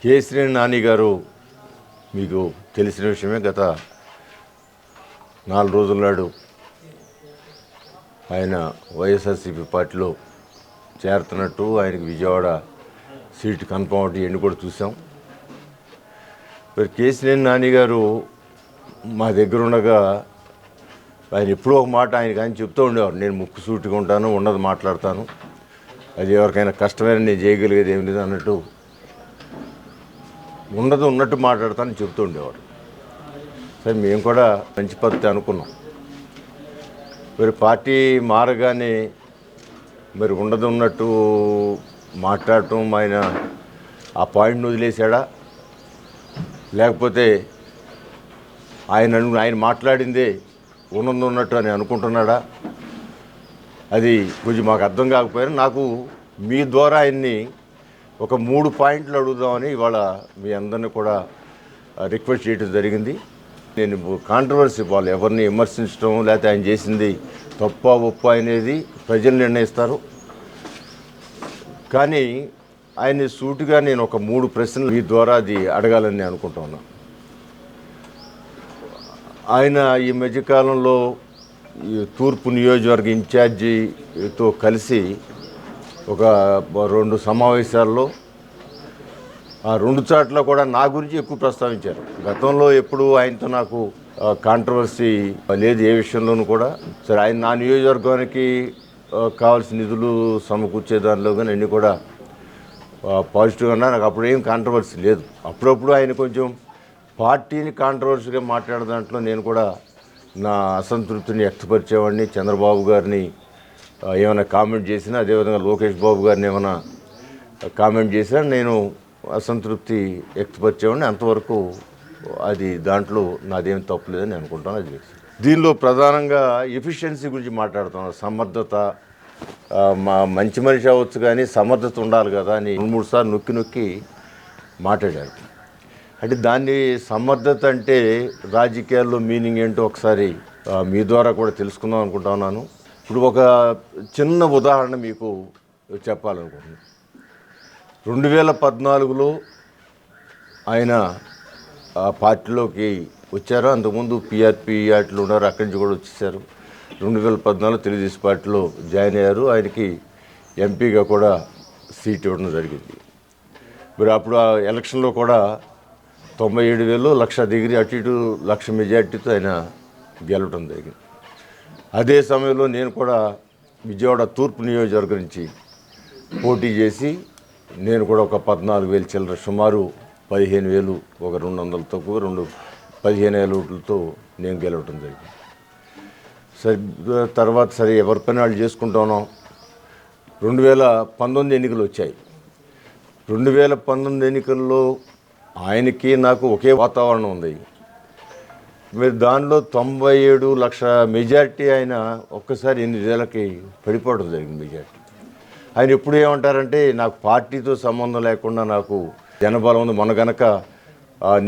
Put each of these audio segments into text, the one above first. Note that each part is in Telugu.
కేసీఆర్ నాని గారు మీకు తెలిసిన విషయమే. గత 4 రోజుల నాడు ఆయన వైఎస్ఆర్సీపీ పార్టీలో చేరుతున్నట్టు, ఆయనకి విజయవాడ సీటు కన్ఫర్మ్ అవుట్ ఇవన్నీ కూడా చూసాం. మరి కేసీఆర్ నాని గారు మా దగ్గర ఉండగా ఆయన ఎప్పుడూ ఒక మాట ఆయన చెప్తూ ఉండేవారు, నేను ముక్కు సూటిగా ఉంటాను, ఉన్నది మాట్లాడతాను, అది ఎవరికైనా కష్టమైన నేను చేయగలిగేది ఏం లేదు అన్నట్టు ఉన్నట్టు మాట్లాడతానని చెప్తూ ఉండేవాడు. సరే, మేము కూడా మంచి పద్ధతి అనుకున్నాం. మరి పార్టీ మారగానే మరి ఉన్నట్టు మాట్లాడటం, ఆయన ఆ పాయింట్ని వదిలేశాడా, లేకపోతే ఆయన మాట్లాడిందే ఉన్నట్టు అని అనుకుంటున్నాడా, అది కొంచెం మాకు అర్థం కాకపోయినా నాకు మీ ద్వారా ఆయన్ని ఒక 3 పాయింట్లు అడుగుదామని ఇవాళ మీ అందరినీ కూడా రిక్వెస్ట్ చేయడం జరిగింది. నేను కాంట్రవర్సీ వాళ్ళు ఎవరిని విమర్శించడం లేకపోతే ఆయన చేసింది తప్ప ఒప్ప అనేది ప్రజలు నిర్ణయిస్తారు. కానీ ఆయన్ని సూటిగా నేను ఒక 3 ప్రశ్నలు మీ ద్వారా అది అడగాలని అనుకుంటా ఉన్నాను. ఆయన ఈ మధ్యకాలంలో తూర్పు నియోజకవర్గ ఇన్ఛార్జితో కలిసి ఒక 2 సమావేశాల్లో ఆ 2 చోట్ల కూడా నా గురించి ఎక్కువ ప్రస్తావించారు. గతంలో ఎప్పుడు ఆయనతో నాకు కాంట్రవర్సీ లేదు ఏ విషయంలోనూ కూడా. సరే, ఆయన నా నియోజకవర్గానికి కావాల్సిన నిధులు సమకూర్చే దానిలో కానీ అన్నీ కూడా పాజిటివ్గా ఉన్నా. నాకు అప్పుడు ఏం కాంట్రవర్సీ లేదు. అప్పుడప్పుడు ఆయన కొంచెం పార్టీని కాంట్రవర్సీగా మాట్లాడే దాంట్లో నేను కూడా నా అసంతృప్తిని వ్యక్తపరిచేవాడిని. చంద్రబాబు గారిని ఏమైనా కామెంట్ చేసినా, అదేవిధంగా లోకేష్ బాబు గారిని ఏమైనా కామెంట్ చేసినా నేను అసంతృప్తి వ్యక్తపరిచేవాడిని. అంతవరకు అది దాంట్లో నాదేం తప్పులేదని అనుకుంటాను. అది దీనిలో ప్రధానంగా ఎఫిషియన్సీ గురించి మాట్లాడుతున్నాను. సమర్థత, మంచి మనిషి అవ్వచ్చు కానీ సమర్థత ఉండాలి కదా అని 2-3 సార్లు నొక్కి మాట్లాడారు. అంటే దాన్ని సమర్థత అంటే రాజకీయాల్లో మీనింగ్ ఏంటో ఒకసారి మీ ద్వారా కూడా తెలుసుకుందాం అనుకుంటా ఉన్నాను. ఇప్పుడు ఒక చిన్న ఉదాహరణ మీకు చెప్పాలనుకుంటున్నాను. 2014లో ఆయన ఆ పార్టీలోకి వచ్చారు. అంతకుముందు పీఆర్పీ వాటిలో ఉన్నారు, అక్కడి నుంచి కూడా వచ్చేసారు. 2014 తెలుగుదేశం పార్టీలో జాయిన్ అయ్యారు. ఆయనకి ఎంపీగా కూడా సీట్ ఇవ్వడం జరిగింది. మరి అప్పుడు ఆ ఎలక్షన్లో కూడా 97,000 1,00,000 డిగ్రీ అటు ఇటు 1,00,000 మెజార్టీతో ఆయన గెలవడం జరిగింది. అదే సమయంలో నేను కూడా విజయవాడ తూర్పు నియోజకవర్గం నుంచి పోటీ చేసి నేను కూడా ఒక 14,000 చిల్లర, సుమారు 15,000, ఒక 200 తక్కువ 15,000 ఓట్లతో నేను గెలవటం జరిగింది. సరే, తర్వాత సరే ఎవరి పని వాళ్ళు చేసుకుంటా ఉన్నాం. 2019 ఎన్నికలు వచ్చాయి. 2019 ఎన్నికల్లో ఆయనకి నాకు ఒకే వాతావరణం ఉంది. మీరు దానిలో 97 లక్షల మెజార్టీ ఆయన ఒక్కసారి 8 పడిపోవడం జరిగింది మెజార్టీ. ఆయన ఎప్పుడు ఏమంటారంటే, నాకు పార్టీతో సంబంధం లేకుండా నాకు జనబలం ఉంది, మన గనక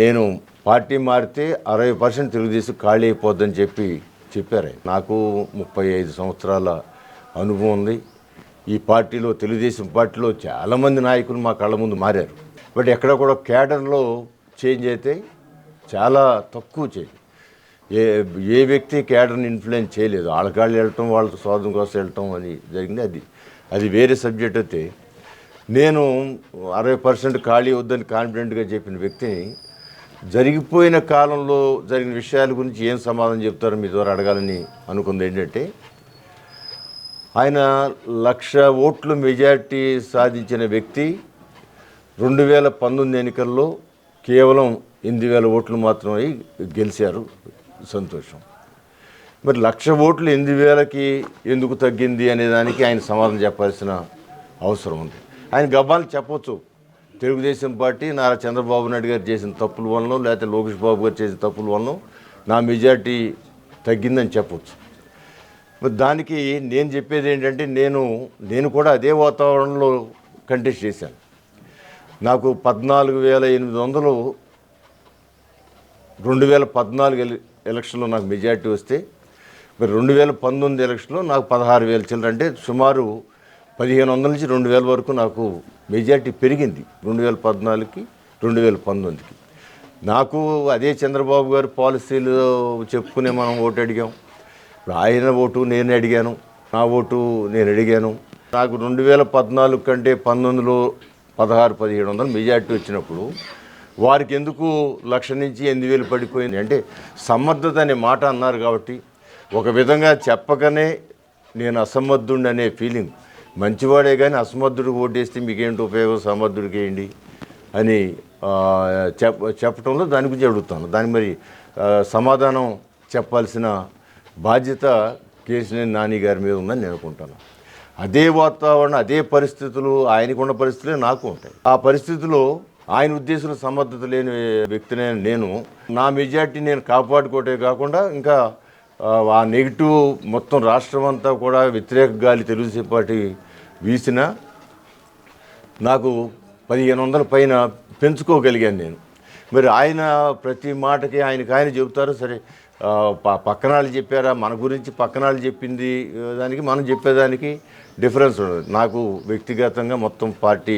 నేను పార్టీ మారితే 60% తెలుగుదేశం ఖాళీ అయిపోద్దని చెప్పారు. నాకు 35 సంవత్సరాల అనుభవం ఉంది. ఈ పార్టీలో, తెలుగుదేశం పార్టీలో చాలామంది నాయకులు మా కళ్ళ ముందు మారారు. బట్ ఎక్కడ కూడా క్యాడర్లో చేంజ్ అయితే చాలా తక్కువ చేంజ్. ఏ వ్యక్తి క్యాడర్ని ఇన్ఫ్లుయెన్స్ చేయలేదు. వాళ్ళకాళ్ళు వెళ్ళటం, వాళ్ళ స్వార్థం కోసం వెళ్ళటం అని జరిగింది. అది వేరే సబ్జెక్ట్. అయితే నేను 60% ఖాళీ వద్దని కాన్ఫిడెంట్గా చెప్పిన వ్యక్తిని జరిగిపోయిన కాలంలో జరిగిన విషయాల గురించి ఏం సమాధానం చెప్తారో మీ ద్వారా అడగాలని అనుకుంది. ఏంటంటే, ఆయన 1,00,000 ఓట్లు మెజార్టీ సాధించిన వ్యక్తి 2019 ఎన్నికల్లో కేవలం 8,000 ఓట్లు మాత్రమే గెలిచారు. సంతోషం. మరి 1,00,000 ఓట్లు 8,000కి ఎందుకు తగ్గింది అనే దానికి ఆయన సమాధానం చెప్పాల్సిన అవసరం ఉంది. ఆయన గబ్బాలు చెప్పొచ్చు, తెలుగుదేశం పార్టీ నారా చంద్రబాబు నాయుడు గారు చేసిన తప్పుల వలన, లేకపోతే లోకేష్ బాబు గారు చేసిన తప్పుల వలన నా మెజార్టీ తగ్గిందని చెప్పొచ్చు. మరి దానికి నేను చెప్పేది ఏంటంటే, నేను కూడా అదే వాతావరణంలో కంటెస్ట్ చేశాను. నాకు 14,800 2014 ఎలక్షన్లో నాకు మెజార్టీ వస్తే, మరి 2019 ఎలక్షన్లో నాకు 16,000 చిల్లర, అంటే సుమారు 1,500 నుంచి 2,000 వరకు నాకు మెజార్టీ పెరిగింది 2014కి 2019కి. నాకు అదే చంద్రబాబు గారు పాలసీలు చెప్పుకునే మనం ఓటు అడిగాం. ఇప్పుడు ఆయన ఓటు నేను అడిగాను, నా ఓటు నేను అడిగాను. నాకు 2014 కంటే 19లో 16-1700 మెజార్టీ వచ్చినప్పుడు వారికి ఎందుకు 1,00,000 నుంచి 8,000 పడిపోయింది అంటే సమర్థత అనే మాట అన్నారు కాబట్టి ఒక విధంగా చెప్పకనే నేను అసమర్థుడిని అనే ఫీలింగ్. మంచివాడే కానీ అసమర్థుడికి ఓటేస్తే మీకేంటి ఉపయోగం, సమర్థుడికి వేయండి అని చెప్పడంలో దాని గురించి అడుగుతాను. దానికి మరి సమాధానం చెప్పాల్సిన బాధ్యత కేశినేని నాని గారి మీద ఉందని నేను అనుకుంటాను. అదే వాతావరణం, అదే పరిస్థితులు ఆయనకున్న పరిస్థితులే నాకు ఉంటాయి. ఆ పరిస్థితిలో ఆయన ఉద్దేశంలో సమర్థత లేని వ్యక్తినే నేను. నా మెజార్టీ నేను కాపాడుకోవటే కాకుండా ఇంకా ఆ నెగిటివ్ మొత్తం రాష్ట్రం అంతా కూడా వ్యతిరేక గాలి తెలుగుదేశం పార్టీ వీసిన నాకు 1,500 పైన పెంచుకోగలిగాను నేను. మరి ఆయన ప్రతి మాటకి ఆయన చెబుతారు. సరే పక్కనాళ్ళు చెప్పారా, మన గురించి పక్కనాళ్ళు చెప్పింది దానికి మనం చెప్పేదానికి డిఫరెన్స్ ఉండదు. నాకు వ్యక్తిగతంగా మొత్తం పార్టీ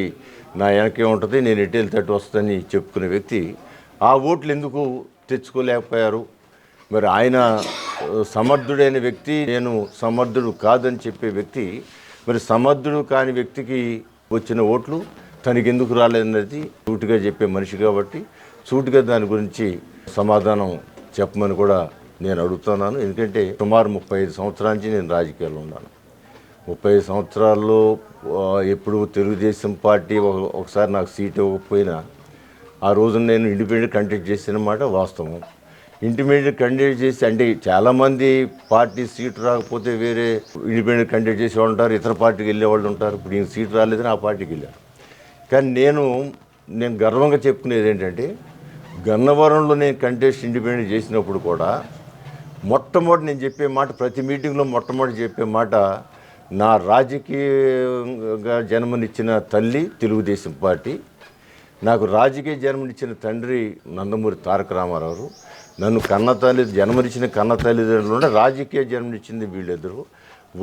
నా వెనకే ఉంటుంది, నేను ఎటు వెళ్తే వస్తుందని చెప్పుకునే వ్యక్తి ఆ ఓట్లు ఎందుకు తెచ్చుకోలేకపోయారు? మరి ఆయన సమర్థుడైన వ్యక్తి, నేను సమర్థుడు కాదని చెప్పే వ్యక్తి, మరి సమర్థుడు కాని వ్యక్తికి వచ్చిన ఓట్లు తనకి ఎందుకు రాలేదన్నది సూటిగా చెప్పే మనిషి కాబట్టి సూటిగా దాని గురించి సమాధానం చెప్పమని కూడా నేను అడుగుతున్నాను. ఎందుకంటే సుమారు 35 సంవత్సరాల నుంచి నేను రాజకీయాల్లో ఉన్నాను. 35 సంవత్సరాల్లో ఎప్పుడు తెలుగుదేశం పార్టీ ఒకసారి నాకు సీట్ ఇవ్వకపోయినా ఆ రోజున నేను ఇండిపెండెంట్ కంటెస్ట్ చేసిన మాట వాస్తవం. ఇండిపెండెంట్ కంటెస్ట్ చేసి అంటే చాలామంది పార్టీ సీటు రాకపోతే వేరే ఇండిపెండెంట్ కంటెస్ట్ చేసేవాళ్ళు ఉంటారు, ఇతర పార్టీకి వెళ్ళేవాళ్ళు ఉంటారు. ఇప్పుడు ఈయన సీటు రాలేదని ఆ పార్టీకి వెళ్ళారు. కానీ నేను గర్వంగా చెప్పుకునేది ఏంటంటే గన్నవరంలో నేను కంటెస్ట్ ఇండిపెండెంట్ చేసినప్పుడు కూడా మొట్టమొదటి నేను చెప్పే మాట, ప్రతి మీటింగ్లో మొట్టమొదటి చెప్పే మాట, నా రాజకీయంగా జన్మనిచ్చిన తల్లి తెలుగుదేశం పార్టీ, నాకు రాజకీయ జన్మనిచ్చిన తండ్రి నందమూరి తారక రామారావు, నన్ను జన్మనిచ్చిన కన్న తల్లిదండ్రులు రాజకీయ జన్మనిచ్చింది వీళ్ళిద్దరు.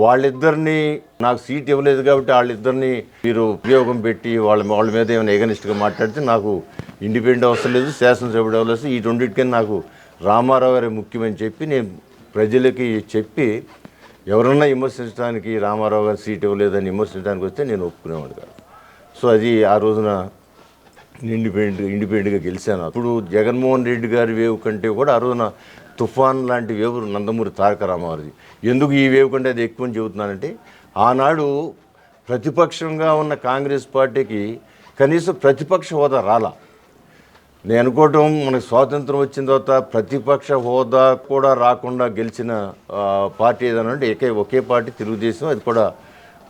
వాళ్ళిద్దరినీ నాకు సీట్ ఇవ్వలేదు కాబట్టి వాళ్ళిద్దరినీ మీరు ఉపయోగం పెట్టి వాళ్ళ మీద ఏమైనా ఎగనిస్ట్గా మాట్లాడితే నాకు ఇండిపెండెంట్ అవసరం లేదు, శాసనసభ్యుడు అవసరం. ఈ రెండింటికని నాకు రామారావు గారే ముఖ్యమని చెప్పి నేను ప్రజలకి చెప్పి ఎవరన్నా విమర్శించడానికి రామారావు గారు సీట్ ఇవ్వలేదని విమర్శించడానికి వస్తే నేను ఒప్పుకునేవాడు కాదు. సో అది ఆ రోజున ఇండిపెండెంట్గా గెలిచాను. అప్పుడు జగన్మోహన్ రెడ్డి గారి వేవ్ కంటే కూడా ఆ రోజున తుఫాన్ లాంటి వేవ్ నందమూరి తారక రామారావుది. ఎందుకు ఈ వేవ్ కంటే అది ఎక్కువ అని చెబుతున్నానంటే ఆనాడు ప్రతిపక్షంగా ఉన్న కాంగ్రెస్ పార్టీకి కనీసం ప్రతిపక్ష హోదా రాలా. నేను అనుకోవటం మనకు స్వాతంత్రం వచ్చిన తర్వాత ప్రతిపక్ష హోదా కూడా రాకుండా గెలిచిన పార్టీ ఏదైనా అంటే ఒకే పార్టీ తెలుగుదేశం, అది కూడా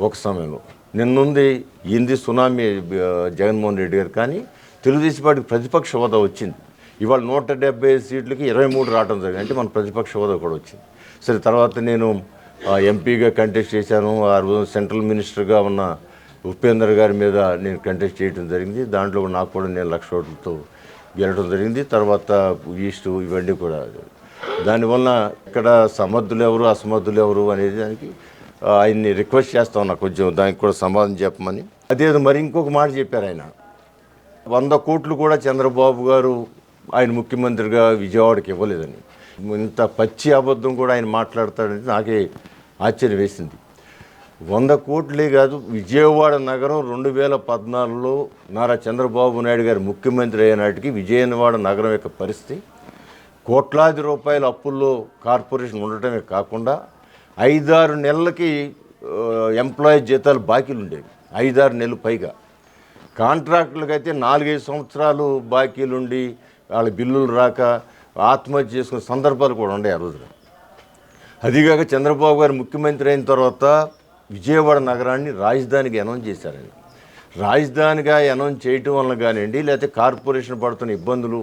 ఒక సమయంలో. నిన్నుంది ఇంది సునామీ జగన్మోహన్ రెడ్డి గారు, కానీ తెలుగుదేశం పార్టీకి ప్రతిపక్ష హోదా వచ్చింది. ఇవాళ 170 సీట్లకి 23 రావడం జరిగింది, అంటే మన ప్రతిపక్ష హోదా కూడా వచ్చింది. సరే, తర్వాత నేను ఎంపీగా కంటెస్ట్ చేశాను. ఆ రోజు సెంట్రల్ మినిస్టర్గా ఉన్న ఉపేందర్ గారి మీద నేను కంటెస్ట్ చేయడం జరిగింది. దాంట్లో నాకు కూడా నేను 1,00,000 ఓట్లతో గెలవడం జరిగింది. తర్వాత ఈస్ట్ ఇవన్నీ కూడా. దానివల్ల ఇక్కడ సమర్థులు ఎవరు అసమర్థులు ఎవరు అనేది దానికి ఆయన్ని రిక్వెస్ట్ చేస్తా ఉన్నా కొంచెం దానికి కూడా సమాధానం చెప్పమని. అదే మరి ఇంకొక మాట చెప్పారు ఆయన, 100 కోట్లు కూడా చంద్రబాబు గారు ఆయన ముఖ్యమంత్రిగా విజయవాడకి ఇవ్వలేదని. ఇంత పచ్చి అబద్ధం కూడా ఆయన మాట్లాడతాడంటే నాకే ఆశ్చర్యం వేసింది. 100 కోట్లే కాదు, విజయవాడ నగరం 2014లో నారా చంద్రబాబు నాయుడు గారు ముఖ్యమంత్రి అయినాటికి విజయవాడ నగరం యొక్క పరిస్థితి కోట్లాది రూపాయల అప్పుల్లో కార్పొరేషన్ ఉండటమే కాకుండా 5-6 నెలలకి ఎంప్లాయీ జీతాలు బాకీలు ఉండేవి. 5-6 నెలలు పైగా. కాంట్రాక్టులకైతే 4-5 సంవత్సరాలు బాకీలుండి వాళ్ళ బిల్లులు రాక ఆత్మహత్య చేసుకునే సందర్భాలు కూడా ఉన్నాయి ఆ రోజున. అదిగాక చంద్రబాబు గారు ముఖ్యమంత్రి అయిన తర్వాత విజయవాడ నగరాన్ని రాజధానికి అనౌన్స్ చేశారని. రాజధానిగా అనౌన్స్ చేయటం వలన కానివ్వండి, లేకపోతే కార్పొరేషన్ పడుతున్న ఇబ్బందులు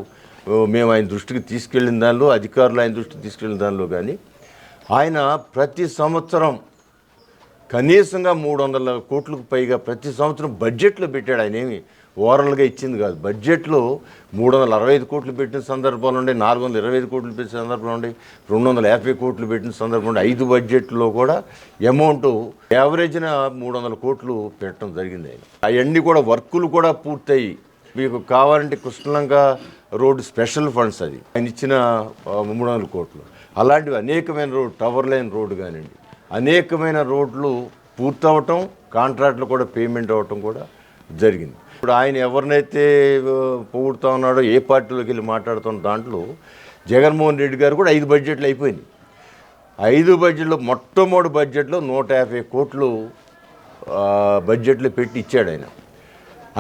మేము ఆయన దృష్టికి తీసుకెళ్ళిన దానిలో, అధికారులు ఆయన దృష్టికి తీసుకెళ్ళిన దానిలో కానీ ఆయన ప్రతి సంవత్సరం కనీసంగా 300 కోట్లకు పైగా ప్రతి సంవత్సరం బడ్జెట్లో పెట్టాడు. ఆయన ఏమి ఓవరాల్గా ఇచ్చింది కాదు. బడ్జెట్లో 365 కోట్లు పెట్టిన సందర్భాలు ఉండే, 425 కోట్లు పెట్టిన సందర్భాలు ఉండే, 250 కోట్లు పెట్టిన సందర్భం ఉండే. 5 బడ్జెట్లో కూడా అమౌంట్ యావరేజ్న 300 కోట్లు పెట్టడం జరిగింది ఆయన. అవన్నీ కూడా వర్కులు కూడా పూర్తయి మీకు కావాలంటే కృష్ణలంక రోడ్డు స్పెషల్ ఫండ్స్ అది ఆయన ఇచ్చిన 300 కోట్లు. అలాంటివి అనేకమైన రోడ్, టవర్ లైన్ రోడ్డు కానివ్వండి, అనేకమైన రోడ్లు పూర్తవటం, కాంట్రాక్ట్లు కూడా పేమెంట్ అవ్వటం కూడా జరిగింది. ఇప్పుడు ఆయన ఎవరినైతే పొగుడుతూ ఉన్నాడో, ఏ పార్టీలోకి వెళ్ళి మాట్లాడుతున్న దాంట్లో జగన్మోహన్ రెడ్డి గారు కూడా 5 బడ్జెట్లు అయిపోయింది. 5 బడ్జెట్లో మొట్టమొదటి బడ్జెట్లో 150 కోట్లు బడ్జెట్లు పెట్టి ఇచ్చాడు ఆయన.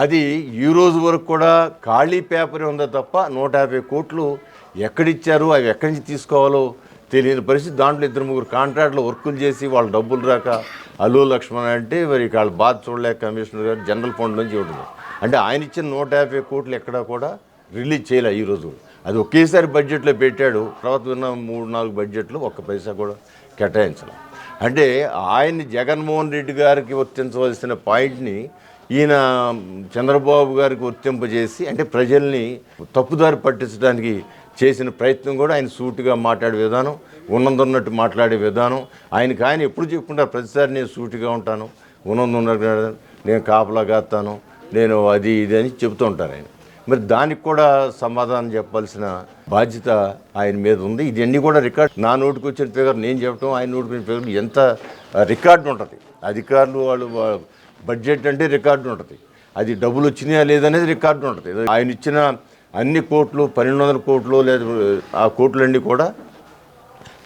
అది ఈ రోజు వరకు కూడా ఖాళీ పేపరే ఉందో తప్ప 150 కోట్లు ఎక్కడిచ్చారు, అవి ఎక్కడి నుంచి తీసుకోవాలో తెలియని పరిస్థితి. దాంట్లో 2-3 కాంట్రాక్టులు వర్కులు చేసి వాళ్ళ డబ్బులు రాక అల్లు లక్ష్మణ్ అంటే మరి వాళ్ళ బాధ చూడలేక కమిషనర్ గారు జనరల్ ఫండ్ నుంచి ఇవ్వడం. అంటే ఆయన ఇచ్చిన 150 కోట్లు ఎక్కడా కూడా రిలీజ్ చేయలే ఈరోజు. అది ఒకేసారి బడ్జెట్లో పెట్టాడు. తర్వాత ఉన్న 3-4 బడ్జెట్లు ఒక్క పైసా కూడా కేటాయించాలి. అంటే ఆయన్ని జగన్మోహన్ రెడ్డి గారికి వర్తించవలసిన పాయింట్ని ఈయన చంద్రబాబు గారికి వర్తింపజేసి, అంటే ప్రజల్ని తప్పుదారి పట్టించడానికి చేసిన ప్రయత్నం కూడా ఆయన సూటిగా మాట్లాడే విధానం, ఉన్నదన్నట్టు మాట్లాడే విధానం. ఆయన ఎప్పుడు చెప్పుకుంటారు, ప్రతిసారి నేను సూటిగా ఉంటాను, ఉన్నదన్నట్టు నేను కాపలా కాస్తాను, నేను అది ఇది అని చెబుతూ ఉంటారు ఆయన. మరి దానికి కూడా సమాధానం చెప్పాల్సిన బాధ్యత ఆయన మీద ఉంది. ఇవన్నీ కూడా రికార్డ్, నా నోటికి వచ్చిన ఫిగర్ నేను చెప్పడం, ఆయన నోటికి వచ్చిన ఫిగర్ ఎంత రికార్డు ఉంటుంది. అధికారులు వాళ్ళు బడ్జెట్ అంటే రికార్డు ఉంటుంది, అది డబ్బులు వచ్చినాయా లేదనేది రికార్డు ఉంటుంది. ఆయన ఇచ్చిన అన్ని కోట్లు, 1200 కోట్లు లేదా ఆ కోట్లన్నీ కూడా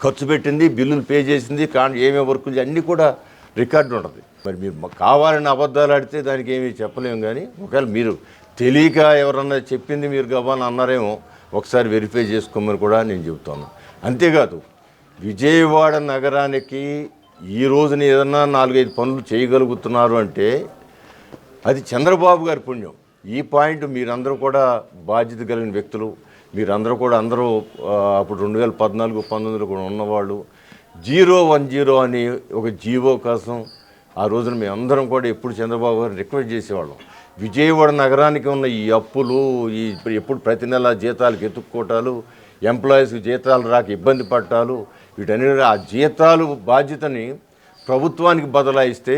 ఖర్చు పెట్టింది, బిల్లులు పే చేసింది, ఏమేమి వర్కులు అన్నీ కూడా రికార్డు ఉంటుంది. మరి మీరు కావాలని అబద్ధాలు ఆడితే దానికి ఏమీ చెప్పలేము. కానీ ఒకవేళ మీరు తెలియక ఎవరన్నా చెప్పింది మీరు గబాలని అన్నారేమో, ఒకసారి వెరిఫై చేసుకోమని కూడా నేను చెబుతాను. అంతేకాదు, విజయవాడ నగరానికి ఈ రోజున ఏదన్నా 4-5 పనులు చేయగలుగుతున్నారు అంటే అది చంద్రబాబు గారి పుణ్యం. ఈ పాయింట్ మీరందరూ కూడా బాధ్యత కలిగిన వ్యక్తులు, మీరందరూ కూడా అప్పుడు 2014-19 కూడా ఉన్నవాళ్ళు. 010 అని ఒక జీవో కోసం ఆ రోజున మేమందరం కూడా ఎప్పుడు చంద్రబాబు గారిని రిక్వెస్ట్ చేసేవాళ్ళం. విజయవాడ నగరానికి ఉన్న ఈ అప్పులు, ఎప్పుడు ప్రతి నెల జీతాలకు ఎత్తుక్కోవటాలు, ఎంప్లాయీస్కి జీతాలు రాక ఇబ్బంది పట్టాలు, వీటన్నిటి ఆ జీతాలు బాధ్యతని ప్రభుత్వానికి బదలాయిస్తే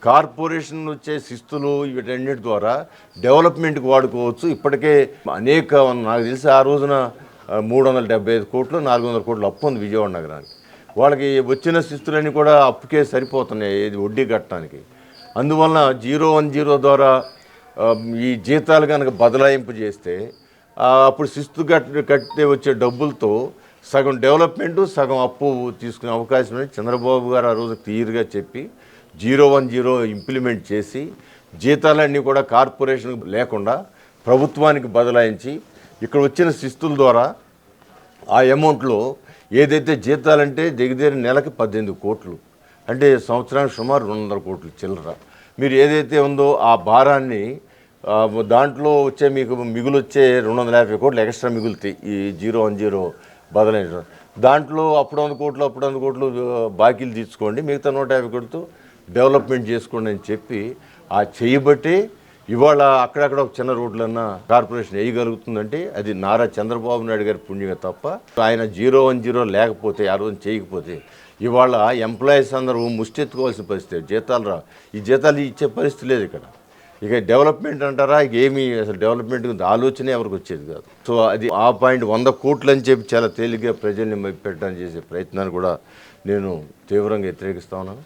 కార్పొరేషన్ వచ్చే శిస్తులు వీటన్నిటి ద్వారా డెవలప్మెంట్కి వాడుకోవచ్చు. ఇప్పటికే అనేక, నాకు తెలిసి ఆ రోజున 375 కోట్లు 400 కోట్లు అప్పు ఉంది విజయవాడ నగరానికి. వాళ్ళకి వచ్చిన శిస్తులన్నీ కూడా అప్పుకే సరిపోతున్నాయి ఇది వడ్డీ కట్టడానికి. అందువలన 010 ద్వారా ఈ జీతాలు కనుక బదలాయింపు చేస్తే అప్పుడు శిస్తు కట్టితే వచ్చే డబ్బులతో సగం డెవలప్మెంటు, సగం అప్పు తీసుకునే అవకాశం ఉంది. చంద్రబాబు గారు ఆ రోజు క్లియర్గా చెప్పి 010 ఇంప్లిమెంట్ చేసి జీతాలన్నీ కూడా కార్పొరేషన్ లేకుండా ప్రభుత్వానికి బదలాయించి ఇక్కడ వచ్చిన శిస్తుల ద్వారా ఆ అమౌంట్లో ఏదైతే జీతాలంటే దగ్గర నెలకి 18 కోట్లు, అంటే సంవత్సరానికి సుమారు 200 కోట్లు చిల్లర. మీరు ఏదైతే ఉందో ఆ భారాన్ని దాంట్లో వచ్చే మీకు మిగులు వచ్చే 250 కోట్లు ఎక్స్ట్రా మిగులుతాయి ఈ 010 బదలాయించడం. దాంట్లో అప్పుడు 100 కోట్లు బాకీలు తీసుకోండి, మిగతా 150 కోట్లతో డెవలప్మెంట్ చేసుకోండి అని చెప్పి ఆ చేయబట్టి ఇవాళ అక్కడక్కడ ఒక చిన్న రోడ్లన్నా కార్పొరేషన్ వేయగలుగుతుందంటే అది నారా చంద్రబాబు నాయుడు గారి పుణ్యమే తప్ప ఆయన 010 లేకపోతే, ఆ రోజు చేయకపోతే ఇవాళ ఎంప్లాయీస్ అందరూ ముష్టెత్తుకోవాల్సిన పరిస్థితి. ఈ జీతాలు ఇచ్చే పరిస్థితి లేదు ఇక్కడ. ఇక డెవలప్మెంట్ అంటారా, ఇక ఏమీ అసలు డెవలప్మెంట్ గురించి ఆలోచనే ఎవరికి వచ్చేది కాదు. సో అది ఆ పాయింట్ 100 కోట్లు అని చెప్పి చాలా తేలిగ్గా ప్రజల్ని పెట్టడానికి చేసే ప్రయత్నాన్ని కూడా నేను తీవ్రంగా వ్యతిరేకిస్తా ఉన్నాను.